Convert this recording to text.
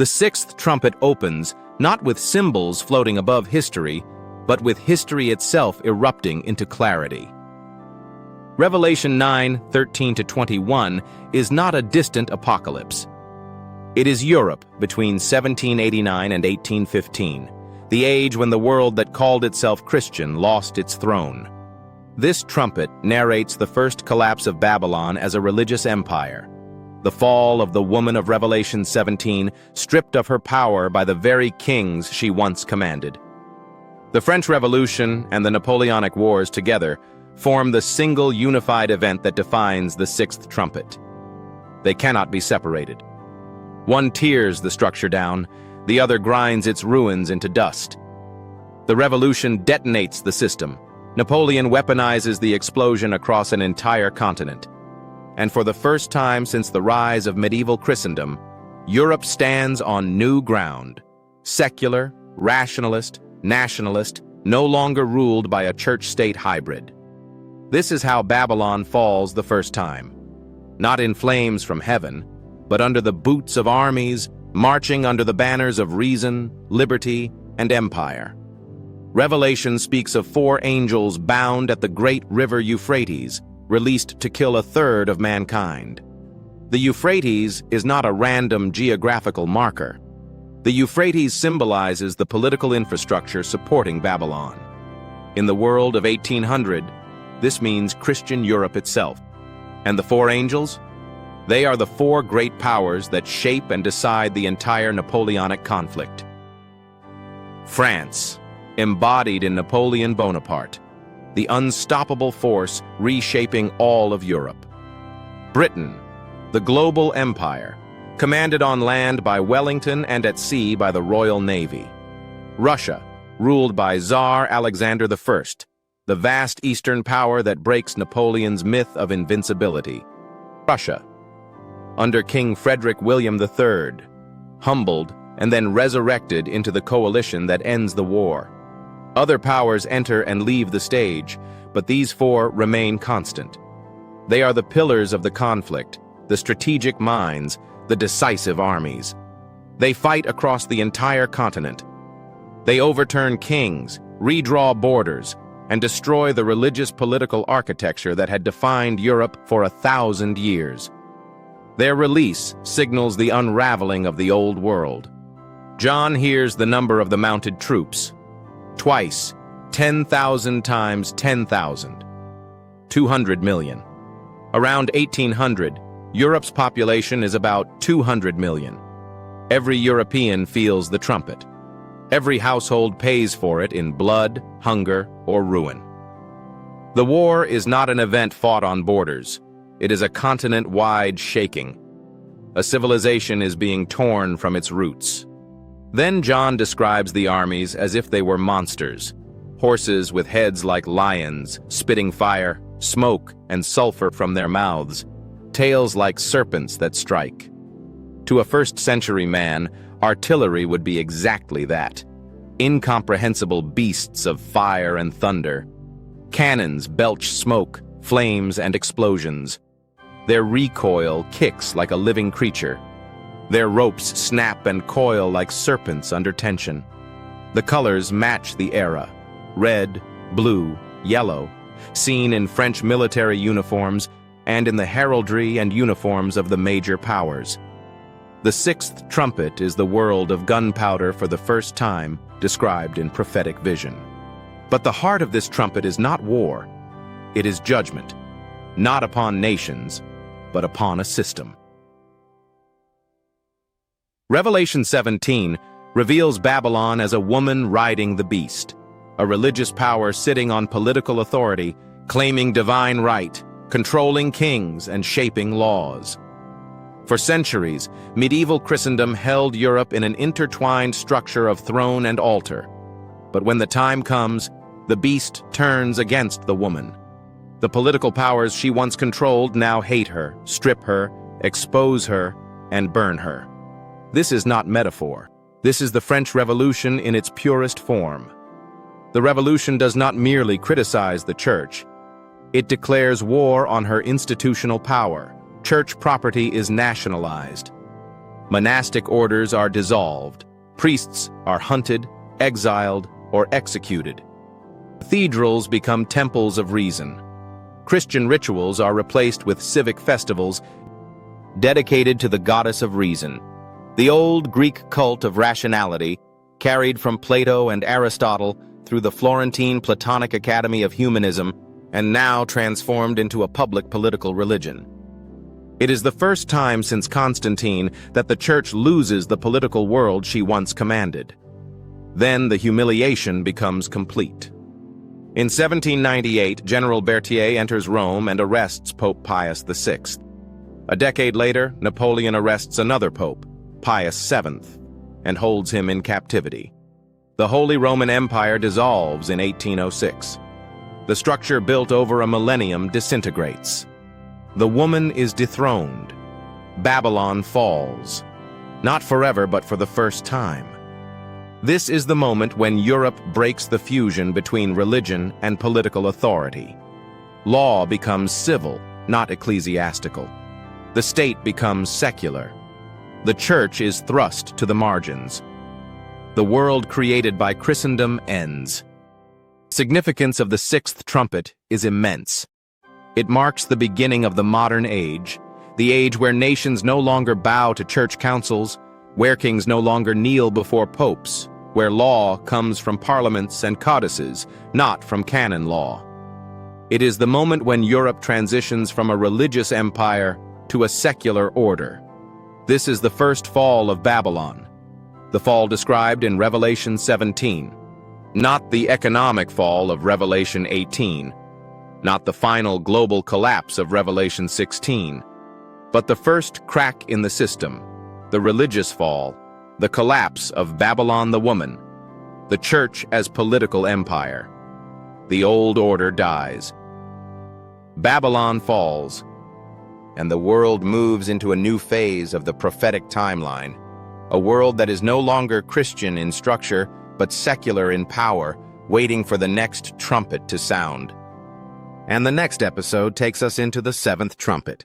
The sixth trumpet opens not with symbols floating above history, but with history itself erupting into clarity. Revelation 9:13-21 is not a distant apocalypse. It is Europe between 1789 and 1815, the age when the world that called itself Christian lost its throne. This trumpet narrates the first collapse of Babylon as a religious empire, the fall of the woman of Revelation 17, stripped of her power by the very kings she once commanded. The French Revolution and the Napoleonic Wars together form the single unified event that defines the sixth trumpet. They cannot be separated. One tears the structure down, the other grinds its ruins into dust. The revolution detonates the system. Napoleon weaponizes the explosion across an entire continent. And for the first time since the rise of medieval Christendom, Europe stands on new ground. Secular, rationalist, nationalist, no longer ruled by a church-state hybrid. This is how Babylon falls the first time. Not in flames from heaven, but under the boots of armies, marching under the banners of reason, liberty, and empire. Revelation speaks of 4 angels bound at the great river Euphrates, released to kill a third of mankind. The Euphrates is not a random geographical marker. The Euphrates symbolizes the political infrastructure supporting Babylon. In the world of 1800, this means Christian Europe itself. And the 4 angels? They are the 4 great powers that shape and decide the entire Napoleonic conflict. France, embodied in Napoleon Bonaparte, the unstoppable force reshaping all of Europe. Britain, the global empire, commanded on land by Wellington and at sea by the Royal Navy. Russia, ruled by Tsar Alexander I, the vast Eastern power that breaks Napoleon's myth of invincibility. Prussia, under King Frederick William III, humbled and then resurrected into the coalition that ends the war. Other powers enter and leave the stage, but these 4 remain constant. They are the pillars of the conflict, the strategic minds, the decisive armies. They fight across the entire continent. They overturn kings, redraw borders, and destroy the religious political architecture that had defined Europe for 1,000 years. Their release signals the unraveling of the old world. John hears the number of the mounted troops. Twice, 10,000 times 10,000. 200 million. Around 1800, Europe's population is about 200 million. Every European feels the trumpet. Every household pays for it in blood, hunger, or ruin. The war is not an event fought on borders. It is a continent-wide shaking. A civilization is being torn from its roots. Then John describes the armies as if they were monsters, horses with heads like lions, spitting fire, smoke, and sulfur from their mouths, tails like serpents that strike. To a first-century man, artillery would be exactly that. Incomprehensible beasts of fire and thunder. Cannons belch smoke, flames, and explosions. Their recoil kicks like a living creature. Their ropes snap and coil like serpents under tension. The colors match the era: red, blue, yellow, seen in French military uniforms and in the heraldry and uniforms of the major powers. The sixth trumpet is the world of gunpowder for the first time, described in prophetic vision. But the heart of this trumpet is not war. It is judgment, not upon nations, but upon a system. Revelation 17 reveals Babylon as a woman riding the beast, a religious power sitting on political authority, claiming divine right, controlling kings, and shaping laws. For centuries, medieval Christendom held Europe in an intertwined structure of throne and altar. But when the time comes, the beast turns against the woman. The political powers she once controlled now hate her, strip her, expose her, and burn her. This is not metaphor. This is the French Revolution in its purest form. The revolution does not merely criticize the church. It declares war on her institutional power. Church property is nationalized. Monastic orders are dissolved. Priests are hunted, exiled, or executed. Cathedrals become temples of reason. Christian rituals are replaced with civic festivals dedicated to the goddess of reason. The old Greek cult of rationality, carried from Plato and Aristotle through the Florentine Platonic Academy of Humanism, and now transformed into a public political religion. It is the first time since Constantine that the Church loses the political world she once commanded. Then the humiliation becomes complete. In 1798, General Berthier enters Rome and arrests Pope Pius VI. A decade later, Napoleon arrests another pope, Pius VII, and holds him in captivity. The Holy Roman Empire dissolves in 1806. The structure built over a millennium disintegrates. The woman is dethroned. Babylon falls. Not forever, but for the first time. This is the moment when Europe breaks the fusion between religion and political authority. Law becomes civil, not ecclesiastical. The state becomes secular. The church is thrust to the margins. The world created by Christendom ends. The significance of the Sixth Trumpet is immense. It marks the beginning of the modern age, the age where nations no longer bow to church councils, where kings no longer kneel before popes, where law comes from parliaments and codices, not from canon law. It is the moment when Europe transitions from a religious empire to a secular order. This is the first fall of Babylon, the fall described in Revelation 17, not the economic fall of Revelation 18, not the final global collapse of Revelation 16, but the first crack in the system, the religious fall, the collapse of Babylon the woman, the church as political empire. The old order dies. Babylon falls, and the world moves into a new phase of the prophetic timeline, a world that is no longer Christian in structure, but secular in power, waiting for the next trumpet to sound. And the next episode takes us into the seventh trumpet.